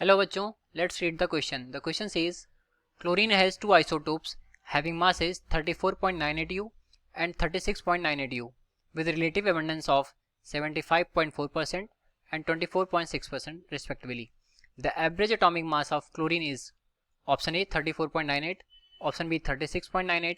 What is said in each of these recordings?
Hello बच्चों, let's read the question. The question says chlorine has two isotopes having masses 34.98 U and 36.98 U with relative abundance of 75.4% and 24.6% respectively. The average atomic mass of chlorine is option A 34.98, option B 36.98,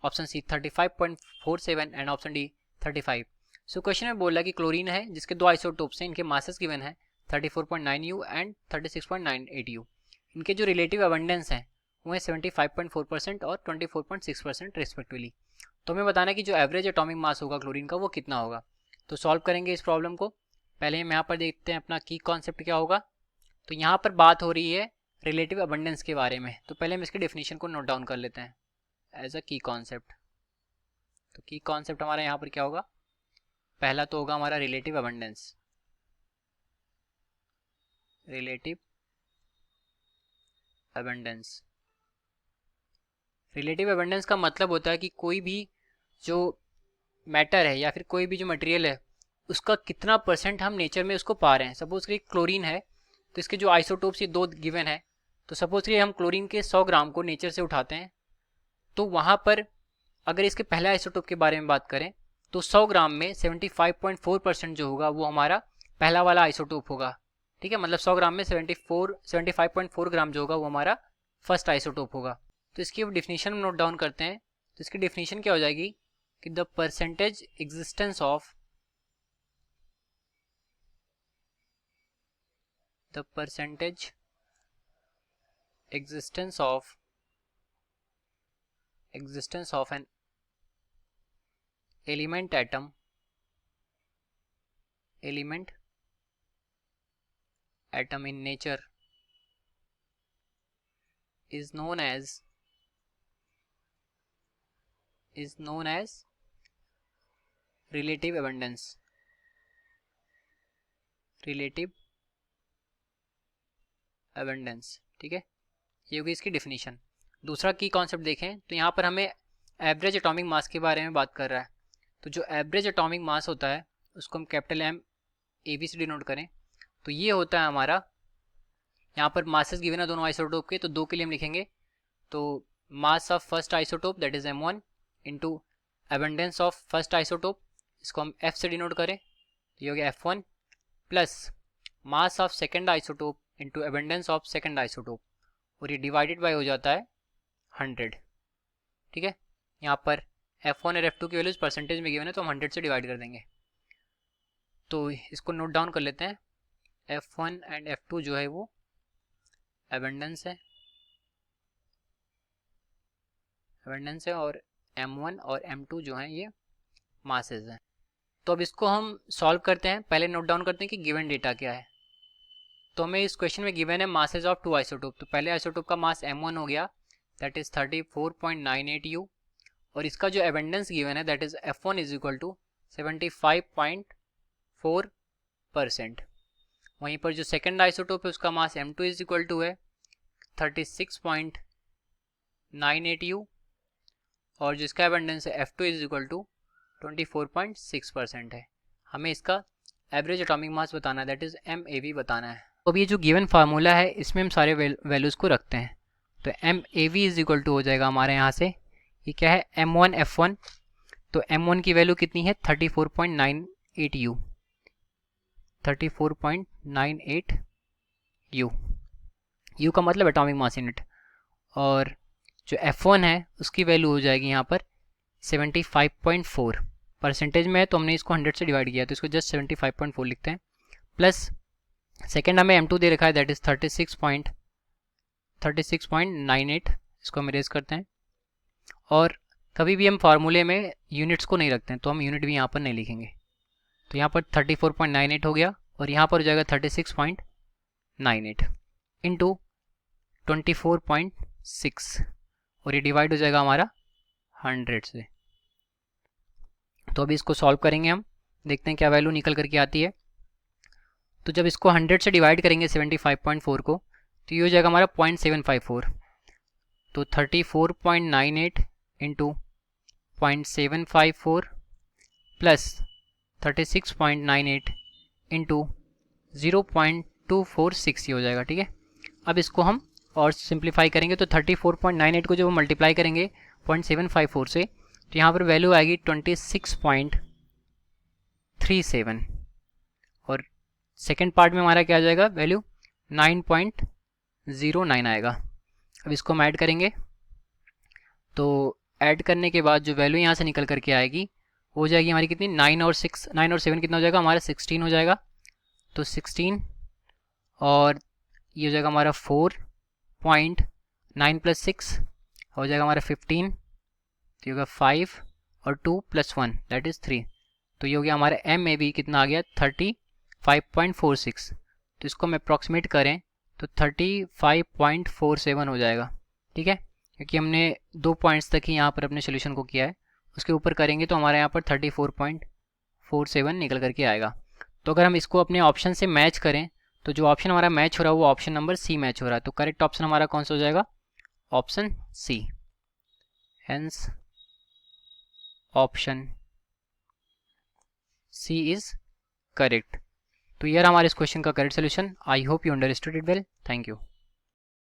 option C 35.47 and option D 35. So question में बोल रहा है कि chlorine है जिसके दो isotopes हैं, इनके मासेस गिवन है 34.9 U एंड 36.98 U। इनके जो रिलेटिव अबंडेंस हैं वो है 75.4% और 24.6% रिस्पेक्टिवली। तो हमें बताना है कि जो एवरेज एटॉमिक मास होगा क्लोरीन का वो कितना होगा। तो सॉल्व करेंगे इस प्रॉब्लम को। पहले हम यहाँ पर देखते हैं अपना की कॉन्सेप्ट क्या होगा। तो यहाँ पर बात हो रही है रिलेटिव अबंडेंस के बारे में। तो पहले हम इसके डेफिनेशन को नोट डाउन कर लेते हैं एज अ की कॉन्सेप्ट। तो की कॉन्सेप्ट हमारा यहाँ पर क्या होगा, पहला तो होगा हमारा relative abundance. Relative abundance, relative abundance का मतलब होता है कि कोई भी जो मैटर है या फिर कोई भी जो मटेरियल है उसका कितना परसेंट हम नेचर में उसको पा रहे हैं। सपोज कि क्लोरीन है तो इसके जो आइसोटोप्स ये दो गिवन है, तो सपोज कि हम क्लोरीन के 100 ग्राम को नेचर से उठाते हैं, तो वहाँ पर अगर इसके पहले आइसोटोप के बारे में बात करें तो 100 ग्राम में 75.4% जो होगा वो हमारा पहला वाला आइसोटोप होगा। ठीक है, मतलब 100 ग्राम में 75.4 ग्राम जो होगा वो हमारा फर्स्ट आइसोटोप होगा। तो इसकी अब डिफिनीशन नोट डाउन करते हैं। तो इसकी डिफिनीशन क्या हो जाएगी कि the percentage existence of an element atom in nature is known as relative abundance। ठीक है, ये होगी इसकी डिफिनीशन। दूसरा की कॉन्सेप्ट देखें तो यहाँ पर हमें एवरेज एटॉमिक मास के बारे में बात कर रहा है। तो जो एवरेज एटॉमिक मास होता है उसको हम capital M A B C denote करें। तो ये होता है हमारा, यहाँ पर मासेस गिवन है दोनों आइसोटोप के, तो दो के लिए हम लिखेंगे तो mass of first isotope that is M1 into abundance of first isotope, इसको हम F से डिनोट करें तो ये हो गया F1 plus mass of second isotope into abundance of second isotope, और ये डिवाइडेड बाय हो जाता है 100। ठीक है, यहाँ पर F1 और F2 की वैल्यूज परसेंटेज में गिवन है तो हम 100 से डिवाइड कर देंगे। तो इसको नोट डाउन कर लेते हैं। F1 एंड F2 जो है वो एबंडेंस है और M1 और M2 जो हैं ये मासेस हैं। तो अब इसको हम सॉल्व करते हैं। पहले नोट डाउन करते हैं कि गिवन डेटा क्या है। तो हमें इस क्वेश्चन में गिवन है मासेस ऑफ टू आइसोटोप। तो पहले आइसोटोप का मास M1 हो गया दैट इज 34.98 U, और इसका जो एबंडेंस गिवन है that is F1 is equal to 75.4%। वहीं पर जो सेकंड आइसोटोप है उसका मास M2 इज इक्वल टू है 36.98 U, और जिसका एबंडेंस है F2 इज इक्वल टू 24.6% है। हमें इसका एवरेज एटॉमिक मास बताना है दैट इज MAV बताना है। तो अब ये जो गिवन फार्मूला है इसमें हम सारे वैल्यूज़ को रखते हैं। तो MAV इज इक्वल टू हो जाएगा हमारे यहाँ से, ये क्या है M1 F1। तो M1 की वैल्यू कितनी है 34.98 U, 34.98 U, U का मतलब एटॉमिक मास यूनिट। और जो F1 है उसकी वैल्यू हो जाएगी यहाँ पर 75.4, परसेंटेज में है तो हमने इसको 100 से डिवाइड किया तो इसको जस्ट 75.4 लिखते हैं, प्लस सेकेंड हमें M2 दे रखा है दैट इज 36.98, इसको हम इरेज करते हैं। और कभी भी हम फार्मूले में यूनिट्स को नहीं रखते हैं तो हम यूनिट भी यहाँ पर नहीं लिखेंगे। तो यहाँ पर 34.98 हो गया और यहाँ पर हो जाएगा 36.98 इंटू 24.6, और ये डिवाइड हो जाएगा हमारा 100 से। तो अभी इसको सॉल्व करेंगे हम, देखते हैं क्या वैल्यू निकल करके आती है। तो जब इसको 100 से डिवाइड करेंगे 75.4 को तो ये हो जाएगा हमारा 0.754। तो 34.98 इंटू 0.754 प्लस 36.98 इंटू 0.246 ये हो जाएगा। ठीक है, अब इसको हम और सिंप्लीफाई करेंगे तो 34.98 को जब हम मल्टीप्लाई करेंगे 0.754 से तो यहाँ पर वैल्यू आएगी 26.37 और सेकेंड पार्ट में हमारा क्या आ जाएगा वैल्यू 9.09 आएगा। अब इसको हम ऐड करेंगे तो ऐड करने के बाद जो वैल्यू यहाँ से निकल करके आएगी वो हो जाएगी हमारी कितनी 9 और 7 कितना हो जाएगा हमारा 16 हो जाएगा। तो 16 और ये हो जाएगा हमारा 4.9 + 6 हो जाएगा हमारा 15, तो ये होगा 5 और 2 + 1 दैट इज़ 3। तो ये हो गया हमारा एम में भी कितना आ गया 35.46। तो इसको हम अप्रॉक्सीमेट करें तो 35.47 हो जाएगा। ठीक है, क्योंकि हमने 2 पॉइंट्स तक ही यहाँ पर अपने सोल्यूशन को किया है, उसके ऊपर करेंगे तो हमारे यहाँ पर 34.47 निकल करके आएगा। तो अगर हम इसको अपने ऑप्शन से मैच करें तो जो ऑप्शन हमारा मैच हो रहा है वो ऑप्शन नंबर सी मैच हो रहा है। तो करेक्ट ऑप्शन हमारा कौन सा हो जाएगा option C. Hence option C is correct. तो यार हमारे इस क्वेश्चन का correct solution. I hope you understood it well. Thank you.